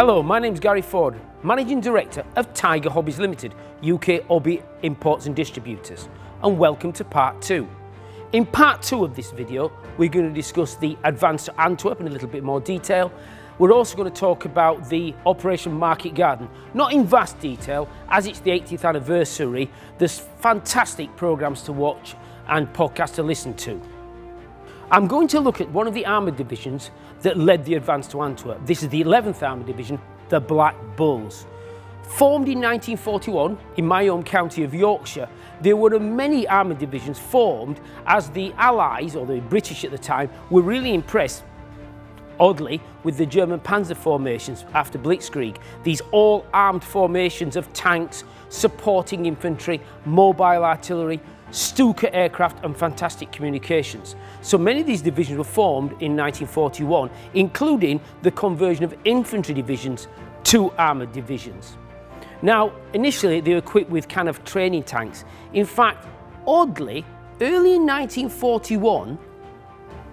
Hello, my name's Gary Ford, Managing Director of Tiger Hobbies Limited, UK hobby imports and distributors, and welcome to part 2. In part 2 of this video, we're going to discuss the advance to Antwerp in a little bit more detail. We're also going to talk about the Operation Market Garden, not in vast detail, as it's the 80th anniversary. There's fantastic programmes to watch and podcasts to listen to. I'm going to look at one of the armoured divisions that led the advance to Antwerp. This is the 11th Armoured Division, the Black Bulls. Formed in 1941 in my home county of Yorkshire, there were many armoured divisions formed as the Allies, or the British at the time, were really impressed, oddly, with the German panzer formations after Blitzkrieg. These all-armed formations of tanks, supporting infantry, mobile artillery, Stuka aircraft and fantastic communications. So many of these divisions were formed in 1941, including the conversion of infantry divisions to armoured divisions. Now, initially they were equipped with kind of training tanks. In fact, oddly, early in 1941,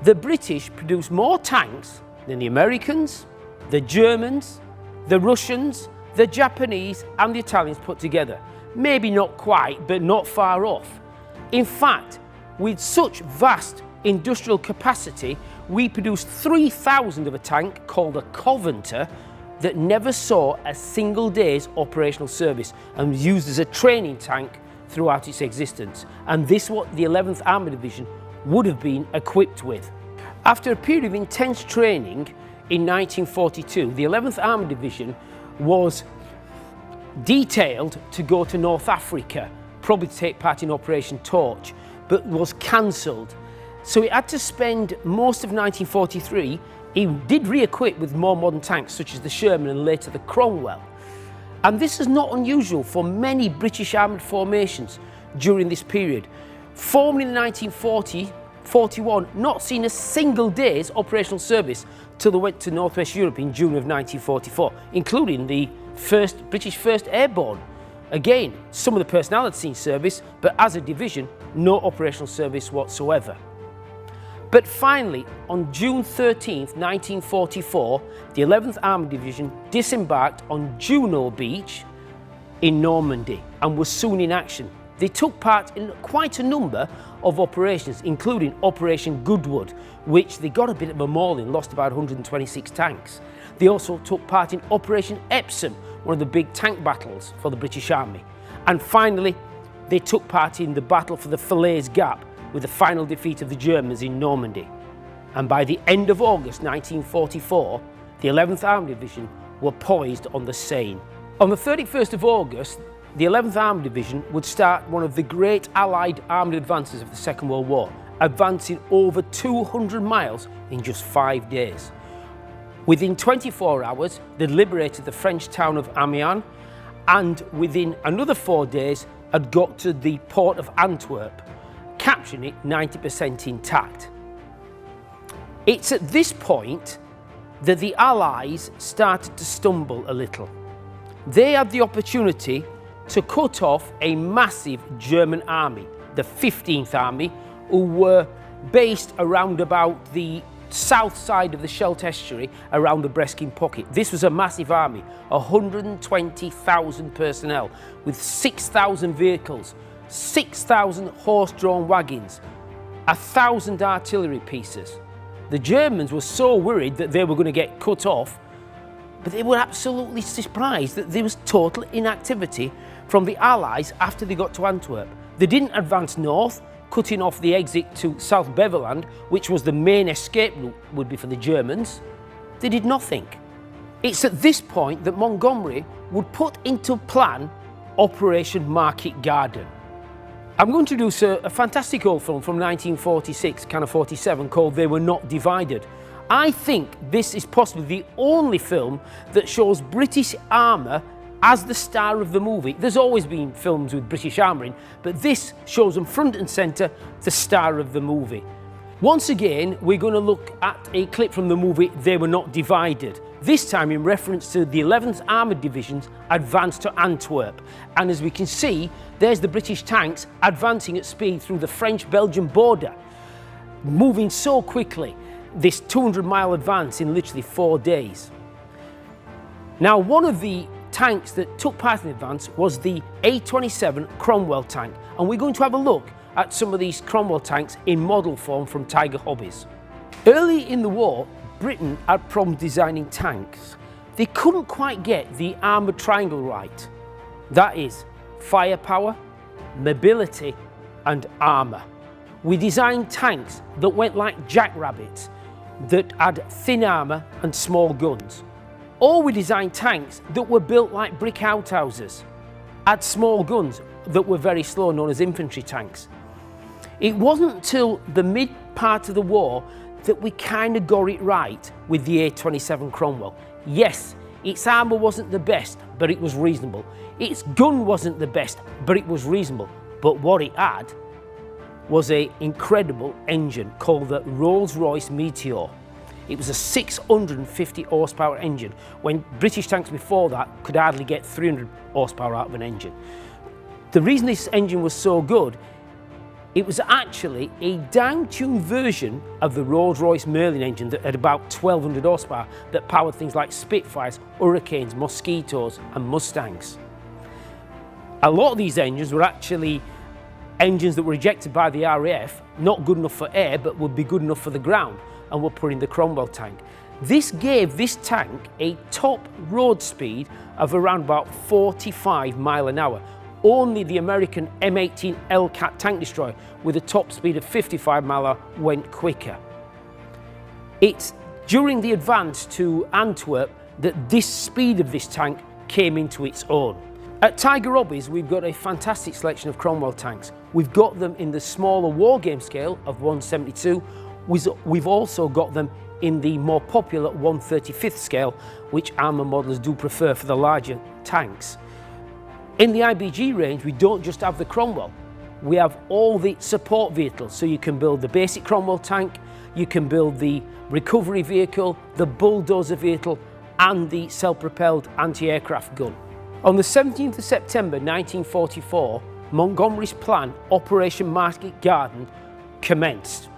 the British produced more tanks than the Americans, the Germans, the Russians, the Japanese and the Italians put together. Maybe not quite, but not far off. In fact, with such vast industrial capacity, we produced 3,000 of a tank called a Coventer that never saw a single day's operational service and was used as a training tank throughout its existence. And this is what the 11th Armoured Division would have been equipped with. After a period of intense training in 1942, the 11th Armoured Division was detailed to go to North Africa, probably to take part in Operation Torch, but was cancelled. So it had to spend most of 1943. He did re-equip with more modern tanks such as the Sherman and later the Cromwell. And this is not unusual for many British armoured formations during this period. Formed in 1940-41, not seen a single day's operational service till they went to Northwest Europe in June of 1944, including the British 1st Airborne. Again, some of the personnel had seen service, but as a division, no operational service whatsoever. But finally, on June 13th, 1944, the 11th Armoured Division disembarked on Juno Beach in Normandy and was soon in action. They took part in quite a number of operations, including Operation Goodwood, which they got a bit of a mauling, lost about 126 tanks. They also took part in Operation Epsom, one of the big tank battles for the British Army. And finally, they took part in the battle for the Falaise Gap with the final defeat of the Germans in Normandy. And by the end of August 1944, the 11th Armoured Division were poised on the Seine. On the 31st of August, the 11th Armoured Division would start one of the great Allied armoured advances of the Second World War, advancing over 200 miles in just 5 days. Within 24 hours, they liberated the French town of Amiens, and within another 4 days had got to the port of Antwerp, capturing it 90% intact. It's at this point that the Allies started to stumble a little. They had the opportunity to cut off a massive German army, the 15th Army, who were based around about the south side of the Scheldt Estuary around the Breskin Pocket. This was a massive army, 120,000 personnel with 6,000 vehicles, 6,000 horse-drawn wagons, 1,000 artillery pieces. The Germans were so worried that they were going to get cut off, but they were absolutely surprised that there was total inactivity from the Allies after they got to Antwerp. They didn't advance north, cutting off the exit to South Beverland, which was the main escape route would be for the Germans. They did nothing. It's at this point that Montgomery would put into plan Operation Market Garden. I'm going to introduce a fantastic old film from 1946, kind of 47, called They Were Not Divided. I think this is possibly the only film that shows British armour as the star of the movie. There's always been films with British armour in, but this shows them front and centre, the star of the movie. Once again, we're going to look at a clip from the movie They Were Not Divided, this time in reference to the 11th Armoured Division's advance to Antwerp. And as we can see, there's the British tanks advancing at speed through the French-Belgian border, moving so quickly, this 200-mile advance in literally 4 days. Now, one of the tanks that took part in the advance was the A27 Cromwell tank, and we're going to have a look at some of these Cromwell tanks in model form from Tiger Hobbies. Early in the war, Britain had problems designing tanks. They couldn't quite get the armoured triangle right. That is, firepower, mobility and armour. We designed tanks that went like jackrabbits, that had thin armour and small guns. Or we designed tanks that were built like brick outhouses, had small guns that were very slow, known as infantry tanks. It wasn't until the mid part of the war that we kind of got it right with the A27 Cromwell. Yes, its armour wasn't the best, but it was reasonable. Its gun wasn't the best, but it was reasonable. But what it had was an incredible engine called the Rolls-Royce Meteor. It was a 650 horsepower engine, when British tanks before that could hardly get 300 horsepower out of an engine. The reason this engine was so good, it was actually a down-tuned version of the Rolls-Royce Merlin engine that had about 1200 horsepower that powered things like Spitfires, Hurricanes, Mosquitoes and Mustangs. A lot of these engines were actually engines that were ejected by the RAF, not good enough for air but would be good enough for the ground, and were put in the Cromwell tank. This gave this tank a top road speed of around about 45 miles an hour. Only the American M18 Hellcat tank destroyer with a top speed of 55 miles an hour went quicker. It's during the advance to Antwerp that this speed of this tank came into its own. At Tiger Hobbies, we've got a fantastic selection of Cromwell tanks. We've got them in the smaller wargame scale of 1/72. We've also got them in the more popular 1/35 scale, which armour modelers do prefer for the larger tanks. In the IBG range, we don't just have the Cromwell. We have all the support vehicles, so you can build the basic Cromwell tank, you can build the recovery vehicle, the bulldozer vehicle, and the self-propelled anti-aircraft gun. On the 17th of September 1944, Montgomery's plan, Operation Market Garden, commenced.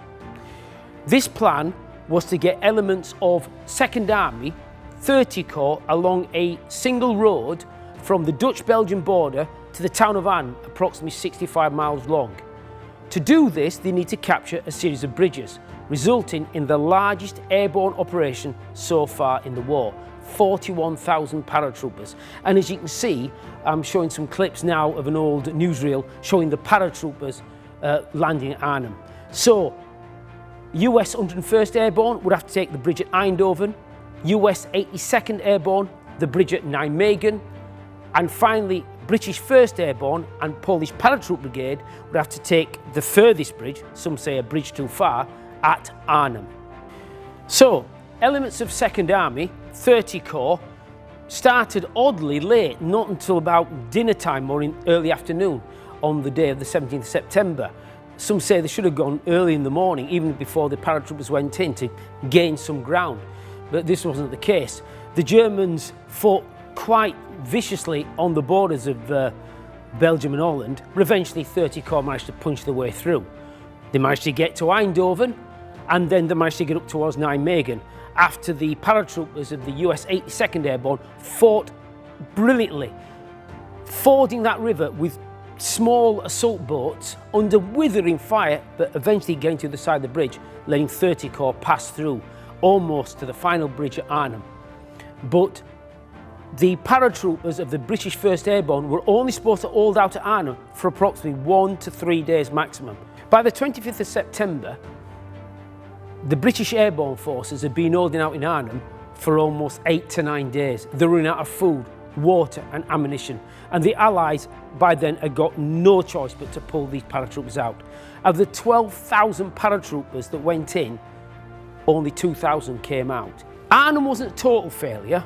This plan was to get elements of 2nd Army 30 Corps along a single road from the Dutch-Belgian border to the town of Arnhem, approximately 65 miles long. To do this, they need to capture a series of bridges, resulting in the largest airborne operation so far in the war. 41,000 paratroopers. And as you can see, I'm showing some clips now of an old newsreel showing the paratroopers landing at Arnhem. So, US 101st Airborne would have to take the bridge at Eindhoven, US 82nd Airborne, the bridge at Nijmegen, and finally British 1st Airborne and Polish Paratroop Brigade would have to take the furthest bridge, some say a bridge too far, at Arnhem. So, elements of 2nd Army, 30 Corps, started oddly late, not until about dinner time or in early afternoon on the day of the 17th of September. Some say they should have gone early in the morning, even before the paratroopers went in, to gain some ground. But this wasn't the case. The Germans fought quite viciously on the borders of Belgium and Holland, but eventually 30 Corps managed to punch their way through. They managed to get to Eindhoven, and then they managed to get up towards Nijmegen, after the paratroopers of the US 82nd Airborne fought brilliantly, fording that river with small assault boats under withering fire, but eventually getting to the side of the bridge, letting 30 Corps pass through almost to the final bridge at Arnhem. But the paratroopers of the British 1st Airborne were only supposed to hold out at Arnhem for approximately 1 to 3 days maximum. By the 25th of September, the British Airborne forces had been holding out in Arnhem for almost 8 to 9 days. They were running out of food, water and ammunition, and the Allies by then had got no choice but to pull these paratroopers out. Of the 12,000 paratroopers that went in, only 2,000 came out. Arnhem wasn't a total failure.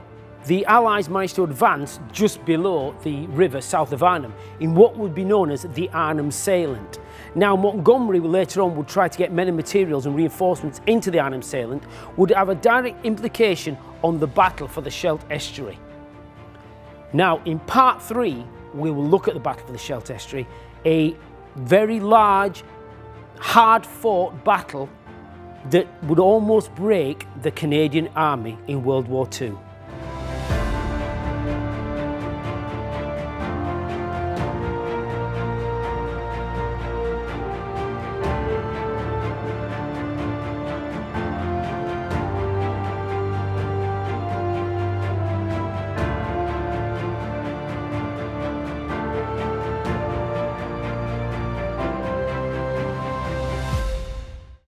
The Allies managed to advance just below the river south of Arnhem in what would be known as the Arnhem Salient. Now, Montgomery later on would try to get men and materials and reinforcements into the Arnhem Salient, would have a direct implication on the battle for the Scheldt Estuary. Now, in part 3, we will look at the battle for the Scheldt Estuary, a very large, hard-fought battle that would almost break the Canadian Army in World War II.